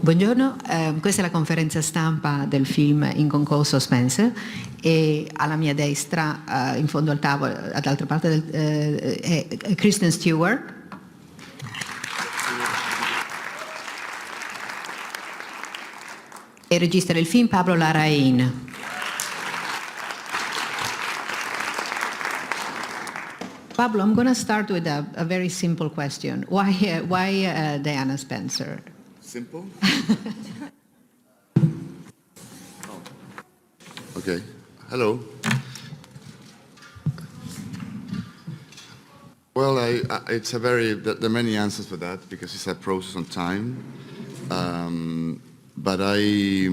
Buongiorno, questa è la conferenza stampa del film in concorso Spencer e alla mia destra, in fondo al tavolo, dall'altra parte è Kristen Stewart. E regista del film Pablo Larrain. Pablo, I'm going to start with a very simple question. Why Diana Spencer? Simple? Okay. Hello. Well, it's a very, there are many answers for that because it's a process on time. But I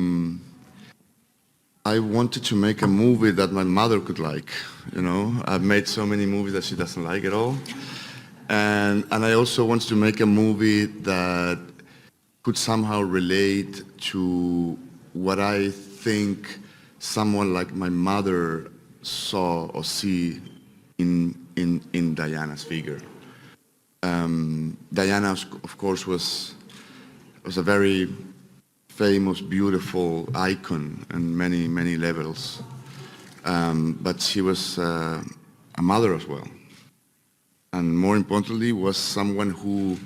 wanted to make a movie that my mother could like. You know, I've made so many movies that she doesn't like at all. And I also wanted to make a movie that could somehow relate to what I think someone like my mother saw or see in Diana's figure. Diana, of course, was a very famous, beautiful icon on many, many levels. But she was a mother as well. And more importantly, was someone who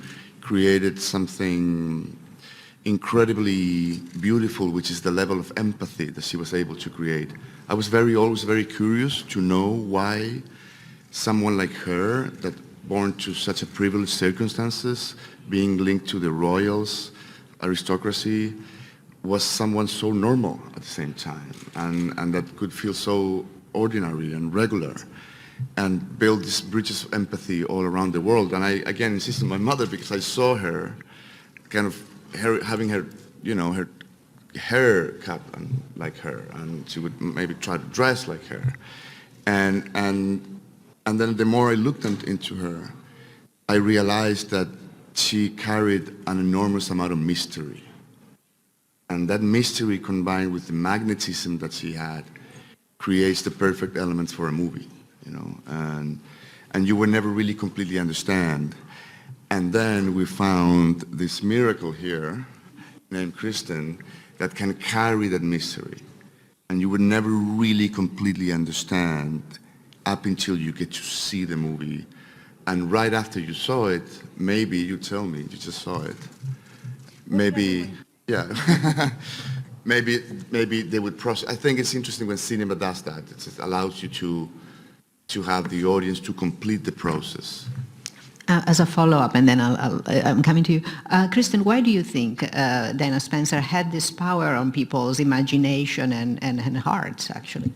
created something incredibly beautiful, which is the level of empathy that she was able to create. I was always very curious to know why someone like her, that born to such a privileged circumstances, being linked to the royals, aristocracy, was someone so normal at the same time, and that could feel so ordinary and regular, and build these bridges of empathy all around the world. And I, again, insist on my mother because I saw her kind of having her, you know, her hair cut like her, and she would maybe try to dress like her. And then the more I looked into her, I realized that she carried an enormous amount of mystery. And that mystery combined with the magnetism that she had creates the perfect elements for a movie, you know, and you would never really completely understand. And then we found this miracle here named Kristen that can carry that mystery. And you would never really completely understand up until you get to see the movie. And right after you saw it, maybe you tell me, you just saw it. Maybe, yeah. maybe they would process. I think it's interesting when cinema does that. It allows you to have the audience to complete the process. As a follow-up, and then I'm coming to you. Kristen, why do you think Diana Spencer had this power on people's imagination and hearts, actually?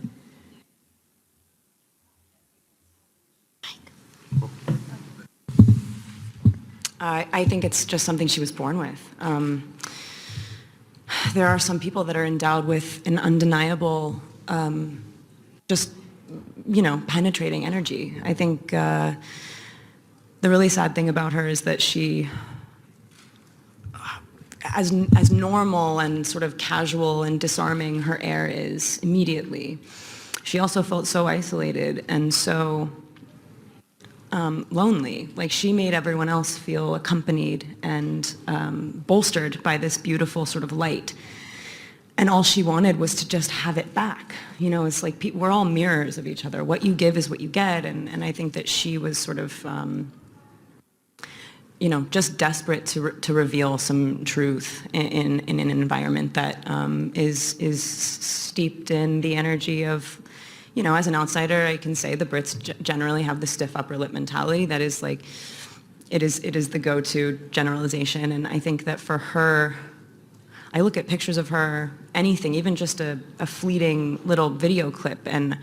I think it's just something she was born with. There are some people that are endowed with an undeniable, just, you know, penetrating energy. I think the really sad thing about her is that she, as normal and sort of casual and disarming her air is immediately, she also felt so isolated and so lonely. Like, she made everyone else feel accompanied and bolstered by this beautiful sort of light. And all she wanted was to just have it back. You know, it's like we're all mirrors of each other. What you give is what you get. And I think that she was sort of, you know, just desperate to reveal some truth in an environment that is steeped in the energy of, you know, as an outsider, I can say the Brits generally have the stiff upper lip mentality that is like, it is the go-to generalization. And I think that for her, I look at pictures of her, anything, even just a fleeting little video clip, and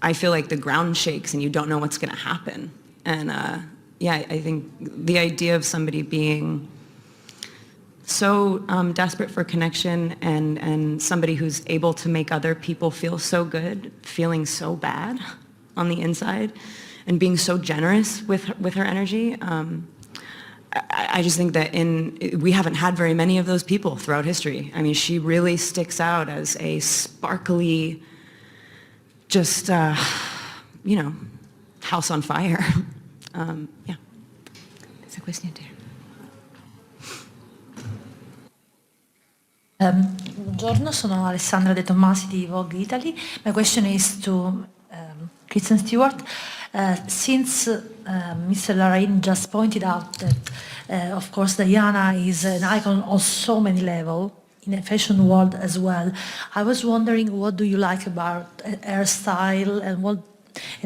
I feel like the ground shakes and you don't know what's going to happen. And yeah, I think the idea of somebody being so desperate for connection and somebody who's able to make other people feel so good, feeling so bad on the inside, and being so generous with her energy. I just think that we haven't had very many of those people throughout history. I mean, she really sticks out as a sparkly, just, you know, house on fire. Yeah. There's a question there. Buongiorno, sono Alessandra De Tommasi di Vogue Italy. My question is to Kristen Stewart. Since Mr. Larrain just pointed out that, of course, Diana is an icon on so many levels, in the fashion world as well, I was wondering, what do you like about her style, and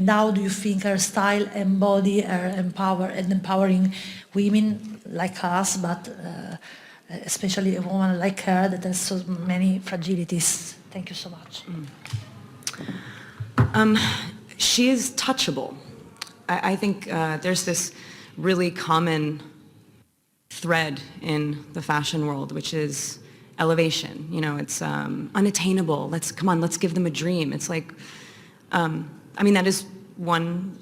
how do you think her style embody her empowering women like us, but especially a woman like her that has so many fragilities? Thank you so much. She is touchable. I think there's this really common thread in the fashion world, which is elevation. You know, it's unattainable. Let's give them a dream. It's like, I mean, that is one,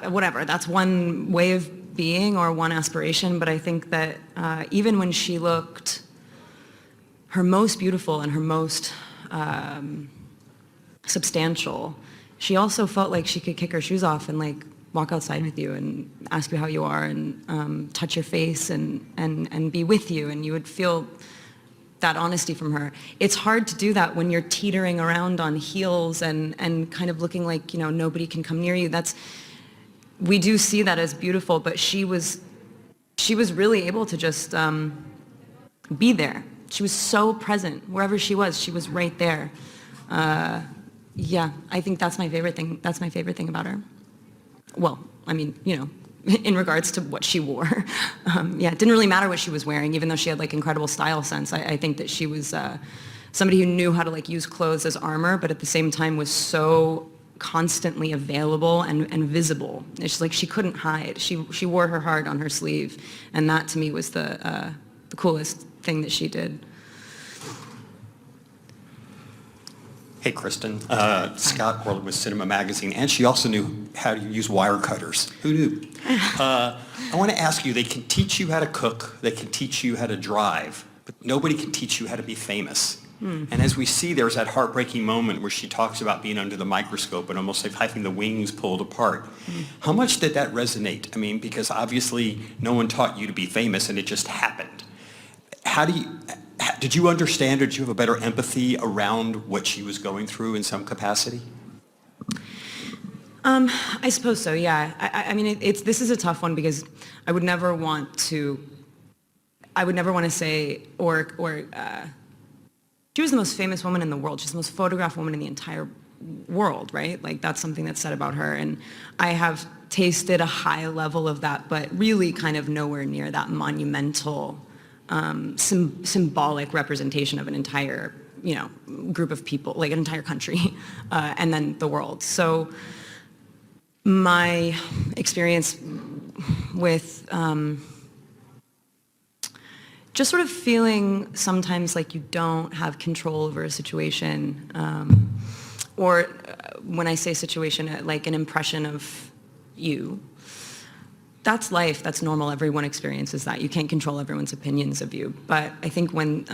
whatever, that's one way of being or one aspiration, but I think that even when she looked her most beautiful and her most substantial, she also felt like she could kick her shoes off and like walk outside with you and ask you how you are and touch your face and be with you, and you would feel that honesty from her. It's hard to do that when you're teetering around on heels and kind of looking like, you know, nobody can come near you. We do see that as beautiful, but she was really able to just be there. She was so present. Wherever she was right there. Yeah, I think that's my favorite thing. That's my favorite thing about her. Well, I mean, you know, in regards to what she wore. Yeah, it didn't really matter what she was wearing, even though she had like incredible style sense. I think that she was somebody who knew how to like use clothes as armor, but at the same time was so constantly available and visible. It's like she couldn't hide. She wore her heart on her sleeve, and that to me was the coolest thing that she did. Hey, Kristen. Scott Orland with Cinema Magazine, and she also knew how to use wire cutters. Who knew? I want to ask you, they can teach you how to cook, they can teach you how to drive, but nobody can teach you how to be famous. And as we see, there's that heartbreaking moment where she talks about being under the microscope and almost like having the wings pulled apart. How much did that resonate? I mean, because obviously no one taught you to be famous and it just happened. Did you understand, or did you have a better empathy around what she was going through in some capacity? I suppose so, yeah. I mean, this is a tough one because I would never want to say, she was the most famous woman in the world. She's the most photographed woman in the entire world, right? Like, that's something that's said about her. And I have tasted a high level of that, but really kind of nowhere near that monumental, symbolic representation of an entire, you know, group of people, like an entire country, and then the world. So my experience with just sort of feeling sometimes like you don't have control over a situation, or when I say situation, like an impression of you. That's life, that's normal, everyone experiences that. You can't control everyone's opinions of you. But I think when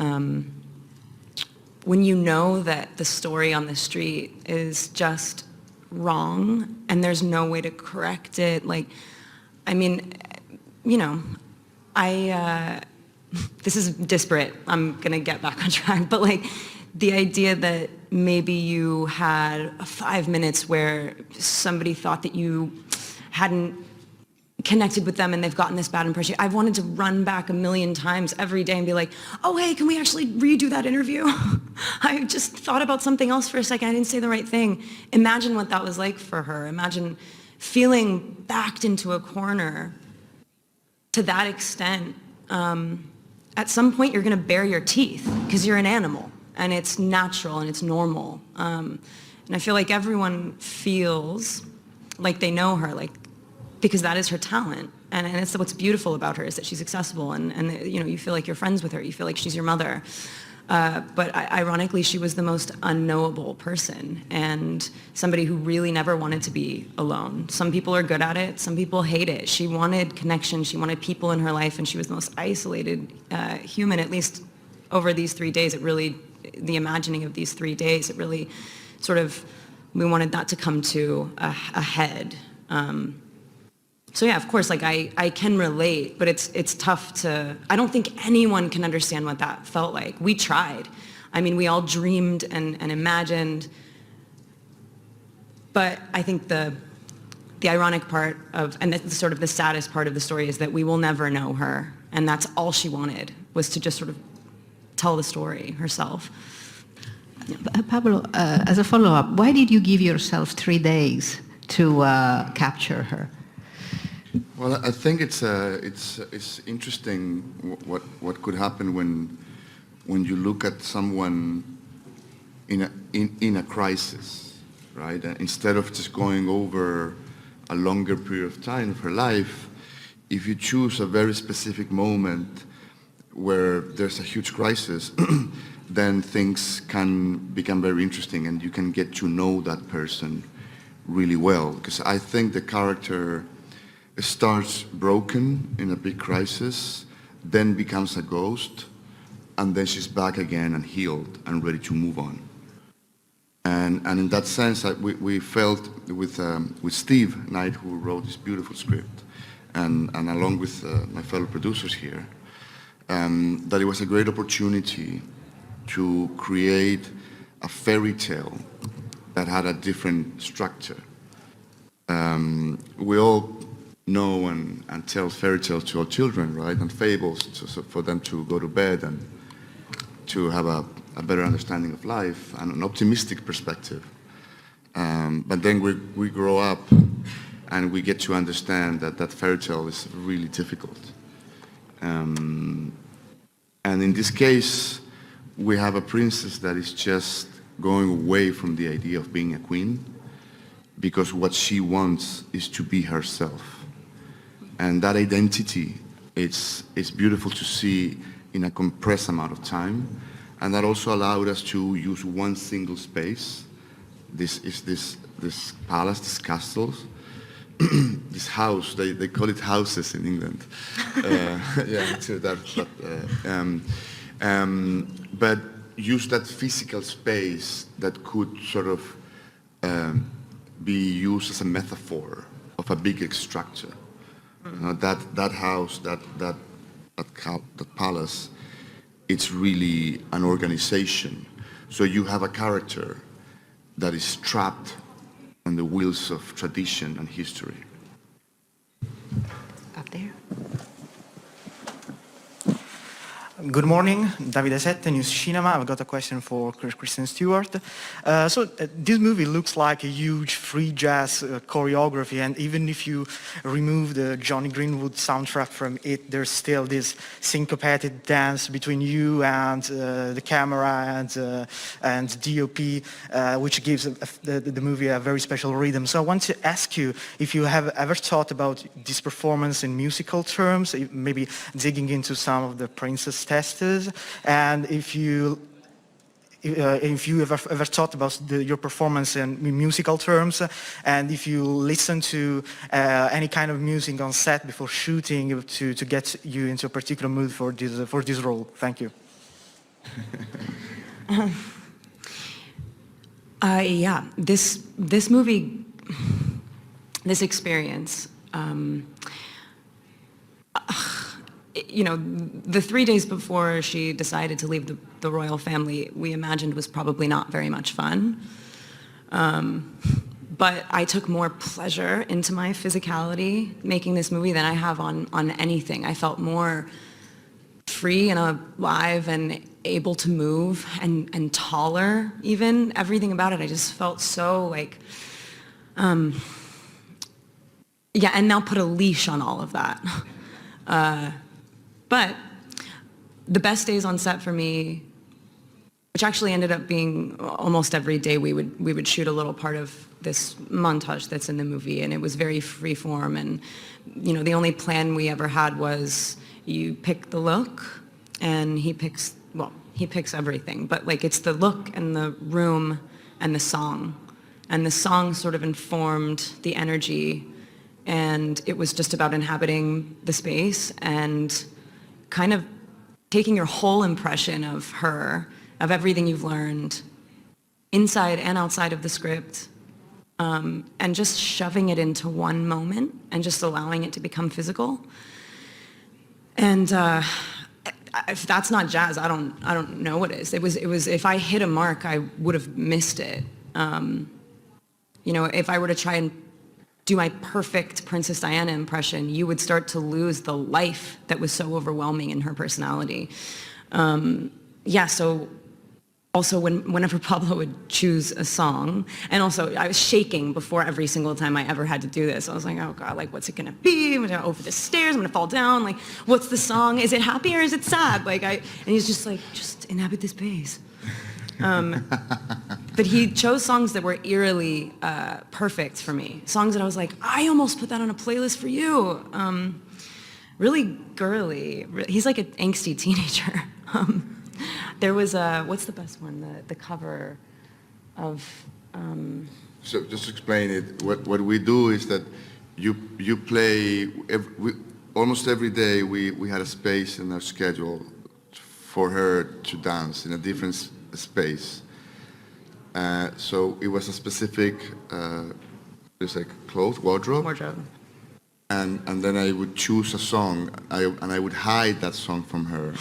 you know that the story on the street is just wrong and there's no way to correct it, like, I mean, you know, this is disparate, I'm gonna get back on track, but like the idea that maybe you had 5 minutes where somebody thought that you hadn't connected with them and they've gotten this bad impression. I've wanted to run back 1,000,000 times every day and be like, oh, hey, can we actually redo that interview? I just thought about something else for a second. I didn't say the right thing. Imagine what that was like for her. Imagine feeling backed into a corner to that extent. At some point, you're going to bare your teeth because you're an animal and it's natural and it's normal. And I feel like everyone feels like they know her, like, because that is her talent, and it's what's beautiful about her is that she's accessible, and you know, you feel like you're friends with her, you feel like she's your mother. But ironically, she was the most unknowable person and somebody who really never wanted to be alone. Some people are good at it, some people hate it. She wanted connection, she wanted people in her life, and she was the most isolated human, at least over these 3 days. It really, the imagining of these 3 days, it really sort of, we wanted that to come to a head. So yeah, of course, like I can relate, but it's tough to, I don't think anyone can understand what that felt like. We tried. I mean, we all dreamed and imagined, but I think the ironic part of, and the sort of the saddest part of the story is that we will never know her, and that's all she wanted, was to just sort of tell the story herself. Pablo, as a follow-up, why did you give yourself 3 days to capture her? Well, I think it's interesting what could happen when you look at someone in a crisis, right? Instead of just going over a longer period of time of her life, if you choose a very specific moment where there's a huge crisis, then things can become very interesting and you can get to know that person really well. Because I think the character starts broken in a big crisis, then becomes a ghost, and then she's back again and healed and ready to move on. And in that sense, we felt with Steve Knight, who wrote this beautiful script, and along with my fellow producers here, that it was a great opportunity to create a fairy tale that had a different structure. We all know and tell fairy tales to our children, right? And fables for them to go to bed and to have a better understanding of life and an optimistic perspective. But then we grow up and we get to understand that fairy tale is really difficult. And in this case, we have a princess that is just going away from the idea of being a queen, because what she wants is to be herself. And that identity, it's beautiful to see in a compressed amount of time. And that also allowed us to use one single space. This palace, this castle, this house, they call it houses in England. But use that physical space that could sort of be used as a metaphor of a bigger structure. That house, that palace, it's really an organization. So you have a character that is trapped on the wheels of tradition and history. Up there. Good morning, Davide Sette, News Cinema. I've got a question for Kristen Stewart. This movie looks like a huge free jazz choreography, and even if you remove the Johnny Greenwood soundtrack from it, there's still this syncopated dance between you and the camera and DOP, which gives the movie a very special rhythm. So I want to ask you if you have ever thought about this performance in musical terms, maybe digging into some of the Princess testers, and if you ever thought about your performance in musical terms, and if you listen to any kind of music on set before shooting to get you into a particular mood for this role. Thank you. Yeah, this movie, this experience. You know, the 3 days before she decided to leave the royal family, we imagined was probably not very much fun. But I took more pleasure into my physicality making this movie than I have on anything. I felt more free and alive and able to move and taller even. Everything about it, I just felt so like, yeah, and now put a leash on all of that. But the best days on set for me, which actually ended up being almost every day, we would shoot a little part of this montage that's in the movie, and it was very free form. And you know, the only plan we ever had was you pick the look, and he picks everything. But like, it's the look and the room and the song sort of informed the energy, and it was just about inhabiting the space and kind of taking your whole impression of her, of everything you've learned inside and outside of the script, and just shoving it into one moment and just allowing it to become physical. And if that's not jazz, I don't know what is. It was if I hit a mark, I would have missed it. You know, if I were to try and do my perfect Princess Diana impression, you would start to lose the life that was so overwhelming in her personality. Yeah, so also whenever Pablo would choose a song, and also I was shaking before every single time I ever had to do this. I was like, oh God, like what's it gonna be? I'm gonna go over the stairs, I'm gonna fall down, like what's the song? Is it happy or is it sad? And he's just like, just inhabit this space. But he chose songs that were eerily perfect for me. Songs that I was like, I almost put that on a playlist for you. Really girly. He's like an angsty teenager. There was what's the best one? The cover of. So just to explain it, what we do is that you play almost every day. We had a space in our schedule for her to dance in a different space. So it was a specific, there's like wardrobe. And then I would choose a song, and I would hide that song from her.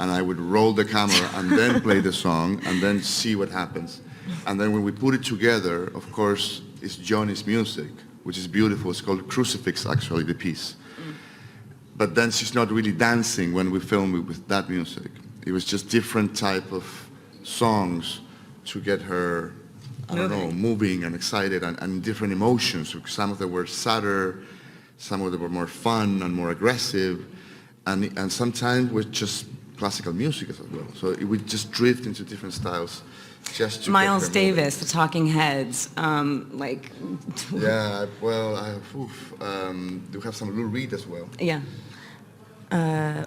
And I would roll the camera and then play the song and then see what happens. And then when we put it together, of course, it's Johnny's music, which is beautiful. It's called Crucifix, actually, the piece. But then she's not really dancing when we film it with that music. It was just different type of songs to get her, I don't know, moving and excited and different emotions. Some of them were sadder, some of them were more fun and more aggressive, and sometimes with just classical music as well. So it would just drift into different styles. Just to Miles Davis, the Talking Heads, like. Yeah, well, do have some Lou Reed as well. Yeah.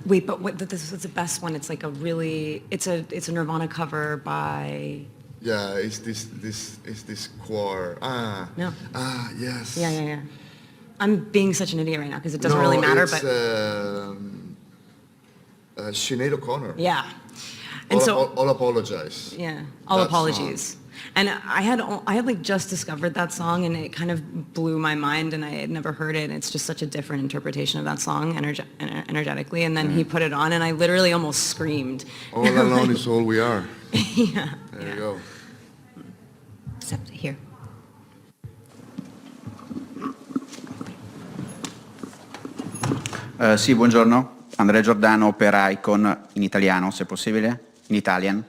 Wait, but this was the best one. It's like it's a Nirvana cover by. Yeah, it's this choir. No. Yes. Yeah. I'm being such an idiot right now because it doesn't really matter, but. Sinead O'Connor. Yeah. And All Apologize. Yeah, All Apologies. Song. And I had like just discovered that song, and it kind of blew my mind, and I had never heard it. And it's just such a different interpretation of that song, energetically. And then he put it on, and I literally almost screamed. All alone is all we are. Yeah. There you go. Except here. Sì, buongiorno. Andrea Giordano per Icon, in italiano, se possibile, in Italian.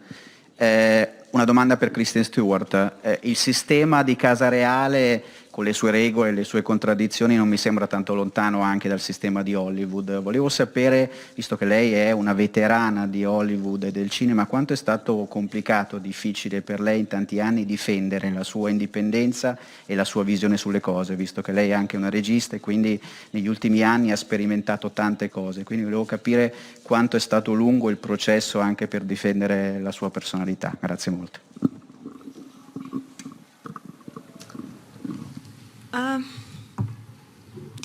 Una domanda per Kristen Stewart. Il sistema di Casa Reale, con le sue regole e le sue contraddizioni, non mi sembra tanto lontano anche dal sistema di Hollywood. Volevo sapere, visto che lei è una veterana di Hollywood e del cinema, quanto è stato complicato, difficile per lei in tanti anni difendere la sua indipendenza e la sua visione sulle cose, visto che lei è anche una regista e quindi negli ultimi anni ha sperimentato tante cose. Quindi volevo capire quanto è stato lungo il processo anche per difendere la sua personalità. Grazie molto.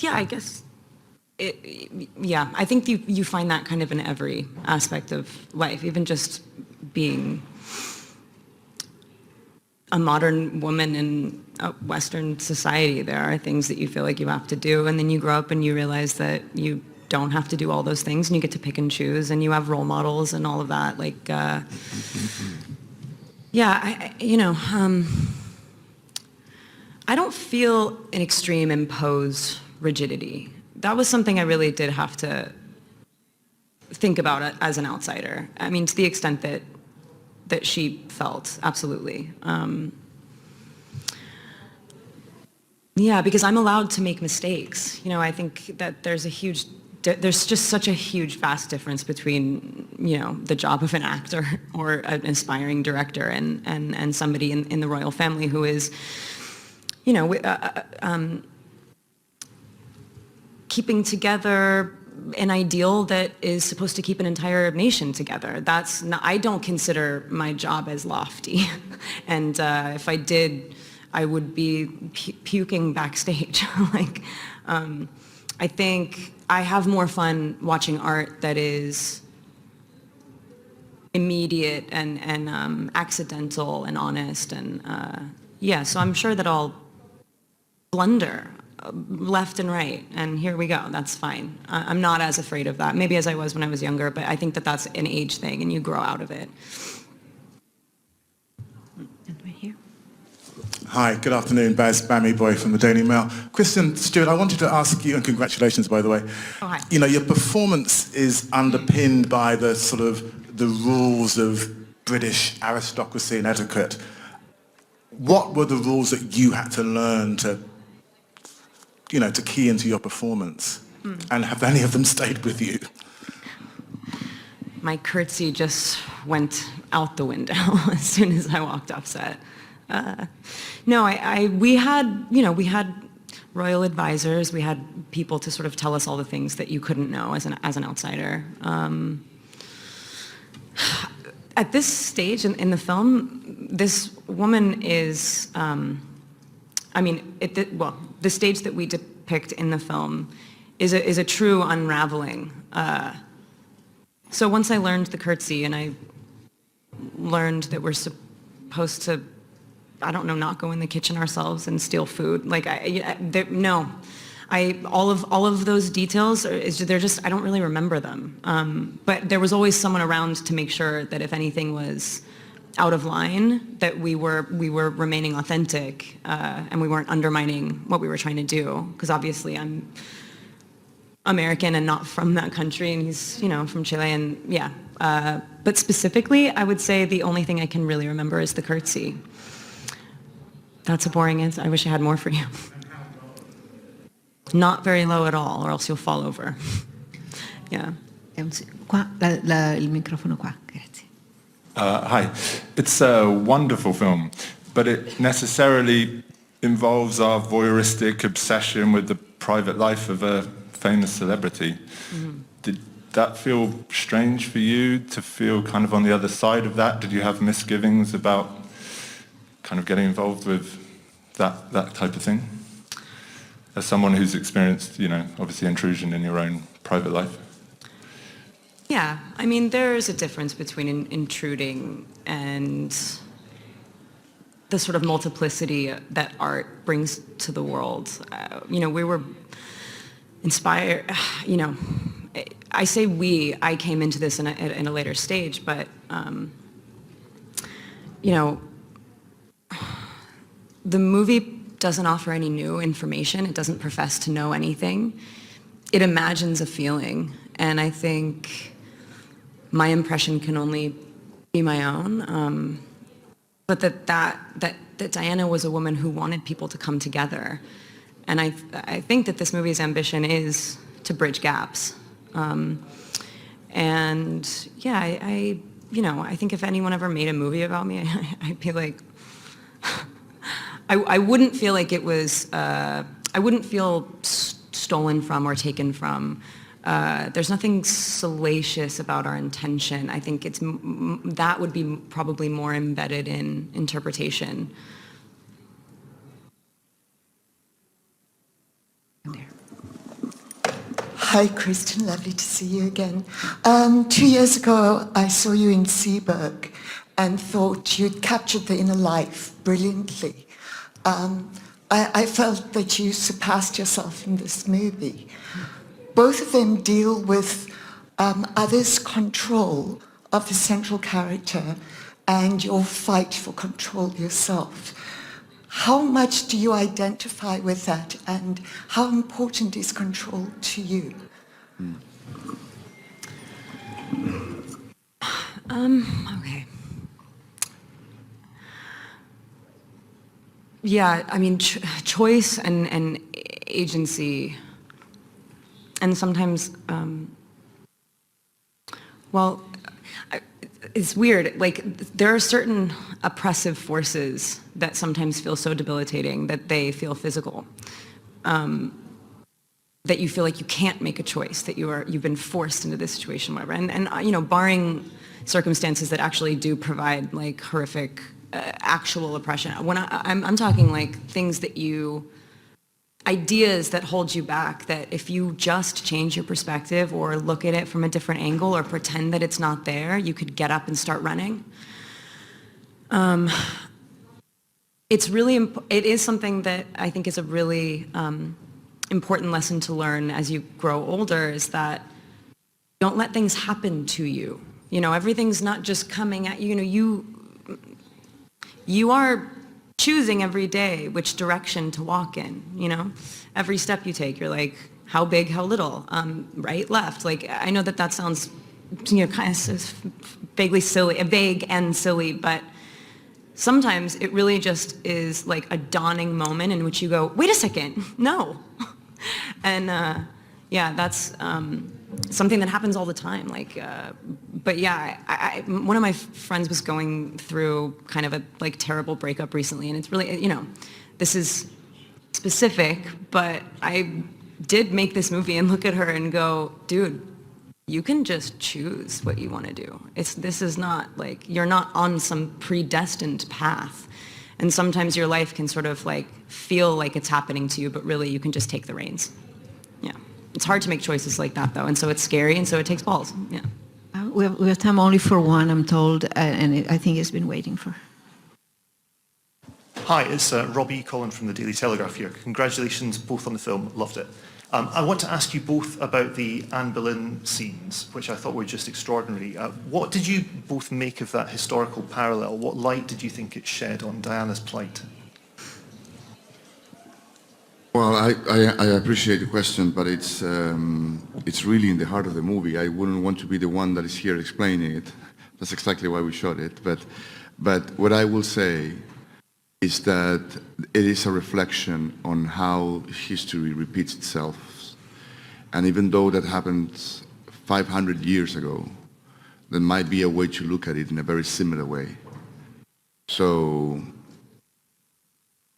Yeah, I guess. Yeah, I think you find that kind of in every aspect of life, even just being a modern woman in a Western society. There are things that you feel like you have to do, and then you grow up and you realize that you don't have to do all those things, and you get to pick and choose, and you have role models and all of that. Like, yeah, I don't feel an extreme imposed rigidity. That was something I really did have to think about as an outsider. I mean, to the extent that she felt, absolutely. Yeah, because I'm allowed to make mistakes. You know, I think that there's just such a huge, vast difference between, the job of an actor or an aspiring director and somebody in the royal family who is, keeping together an ideal that is supposed to keep an entire nation together. I don't consider my job as lofty. And if I did, I would be puking backstage. I think I have more fun watching art that is immediate and accidental and honest. And so I'm sure that I'll blunder left and right, and here we go. That's fine. I'm not as afraid of that. Maybe as I was when I was younger, but I think that that's an age thing, and you grow out of it. And right here. Hi, good afternoon. Baz Bammy Boy from the Daily Mail. Kristen Stewart, I wanted to ask you, and congratulations, by the way. Oh, hi. You know, your performance is underpinned by the sort of the rules of British aristocracy and etiquette. What were the rules that you had to learn to, you know, to key into your performance? And have any of them stayed with you? My curtsy just went out the window as soon as I walked off set. No, we had royal advisors. We had people to sort of tell us all the things that you couldn't know as an outsider. At this stage in the film, this woman is, the stage that we depict in the film is a true unraveling. So once I learned the curtsy and I learned that we're supposed to, I don't know, not go in the kitchen ourselves and steal food. Like, all of those details, they're just, I don't really remember them. But there was always someone around to make sure that if anything was out of line, that we were remaining authentic, and we weren't undermining what we were trying to do. Because obviously I'm American and not from that country, and he's, from Chile, and yeah. But specifically, I would say the only thing I can really remember is the curtsy. That's a boring answer. I wish I had more for you. Not very low at all, or else you'll fall over. Yeah. Qua, il microfono qua, grazie. Hi. It's a wonderful film, but it necessarily involves our voyeuristic obsession with the private life of a famous celebrity. Mm-hmm. Did that feel strange for you to feel kind of on the other side of that? Did you have misgivings about kind of getting involved with that type of thing? As someone who's experienced, obviously intrusion in your own private life. Yeah, I mean, there's a difference between intruding and the sort of multiplicity that art brings to the world. We were inspired, I say we, I came into this in a later stage, but, the movie doesn't offer any new information. It doesn't profess to know anything. It imagines a feeling, and I think my impression can only be my own. But that Diana was a woman who wanted people to come together, and I think that this movie's ambition is to bridge gaps. And yeah, I think if anyone ever made a movie about me, I'd be like. I wouldn't feel like it was, I wouldn't feel stolen from or taken from. There's nothing salacious about our intention. I think that would be probably more embedded in interpretation. Hi, Kristen. Lovely to see you again. 2 years ago, I saw you in Seaburg and thought you'd captured the inner life brilliantly. I felt that you surpassed yourself in this movie. Both of them deal with others' control of the central character and your fight for control yourself. How much do you identify with that, and how important is control to you? Okay. Yeah, I mean, choice and agency, and sometimes, it's weird. Like, there are certain oppressive forces that sometimes feel so debilitating that they feel physical. That you feel like you can't make a choice, that you've been forced into this situation, whatever. And barring circumstances that actually do provide like horrific actual oppression. When I'm talking like things that ideas that hold you back, that if you just change your perspective or look at it from a different angle or pretend that it's not there, you could get up and start running. it's really, it is something that I think is a really important lesson to learn as you grow older, is that don't let things happen to you. You know, everything's not just coming at you. You know, you are choosing every day which direction to walk in, you know? Every step you take, you're like, how big, how little, right, left. Like, I know that sounds, you know, kind of vaguely silly, vague and silly, but sometimes it really just is like a dawning moment in which you go, wait a second, no. And yeah, that's something that happens all the time. Like, but yeah, one of my friends was going through kind of a like terrible breakup recently, and it's really, you know, this is specific, but I did make this movie and look at her and go, dude, you can just choose what you want to do. This is not like, you're not on some predestined path. And sometimes your life can sort of like feel like it's happening to you, but really you can just take the reins. Yeah. It's hard to make choices like that though, and so it's scary, and so it takes balls. Yeah. We have time only for one, I'm told, and I think it's been waiting for. Hi, it's Robbie Collin from the Daily Telegraph here. Congratulations both on the film, loved it. I want to ask you both about the Anne Boleyn scenes, which I thought were just extraordinary. What did you both make of that historical parallel? What light did you think it shed on Diana's plight? Well, I appreciate the question, but it's really in the heart of the movie. I wouldn't want to be the one that is here explaining it. That's exactly why we shot it. But what I will say is that it is a reflection on how history repeats itself. And even though that happened 500 years ago, there might be a way to look at it in a very similar way. So,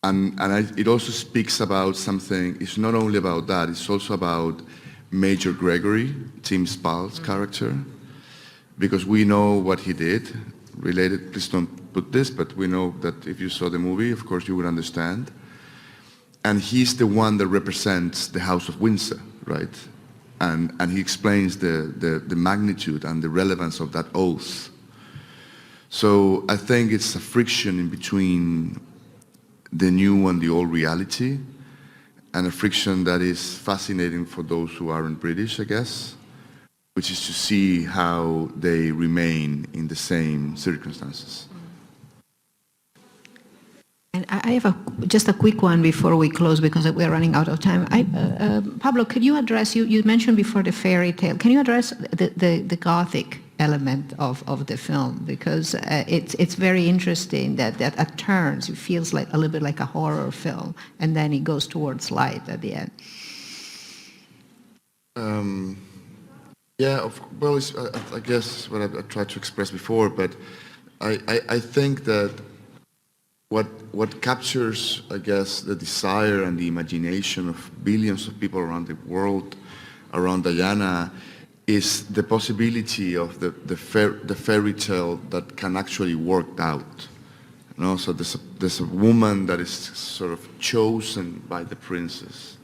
it also speaks about something, it's not only about that, it's also about Major Gregory, Tim Spall's character, because we know what he did, related, please don't put this, but we know that if you saw the movie, of course you would understand. And he's the one that represents the House of Windsor, right? And he explains the magnitude and the relevance of that oath. So I think it's a friction in between the new and the old reality, and a friction that is fascinating for those who aren't British, I guess, which is to see how they remain in the same circumstances. And I have just a quick one before we close, because we're running out of time. Pablo, could you address, you mentioned before the fairy tale, can you address the Gothic element of the film? Because it's very interesting that at turns it feels like a little bit like a horror film, and then it goes towards light at the end. Yeah, well, I guess what I tried to express before, but I think that what captures, I guess, the desire and the imagination of billions of people around the world, around Diana, is the possibility of the fairy tale that can actually work out. You know, so there's a woman that is sort of chosen by the prince,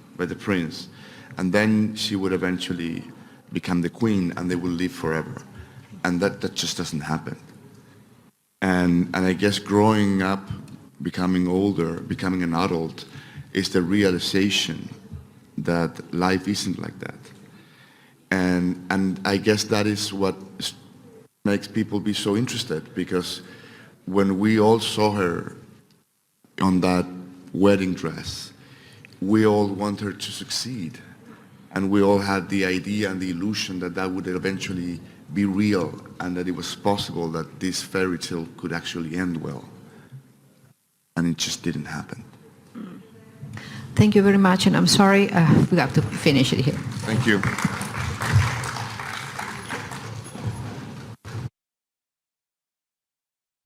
and then she would eventually become the queen, and they will live forever, and that just doesn't happen. And I guess growing up, becoming older, becoming an adult, is the realization that life isn't like that. And I guess that is what makes people be so interested, because when we all saw her on that wedding dress, we all want her to succeed. And we all had the idea and the illusion that that would eventually be real, and that it was possible that this fairy tale could actually end well. And it just didn't happen. Thank you very much, and I'm sorry we have to finish it here. Thank you.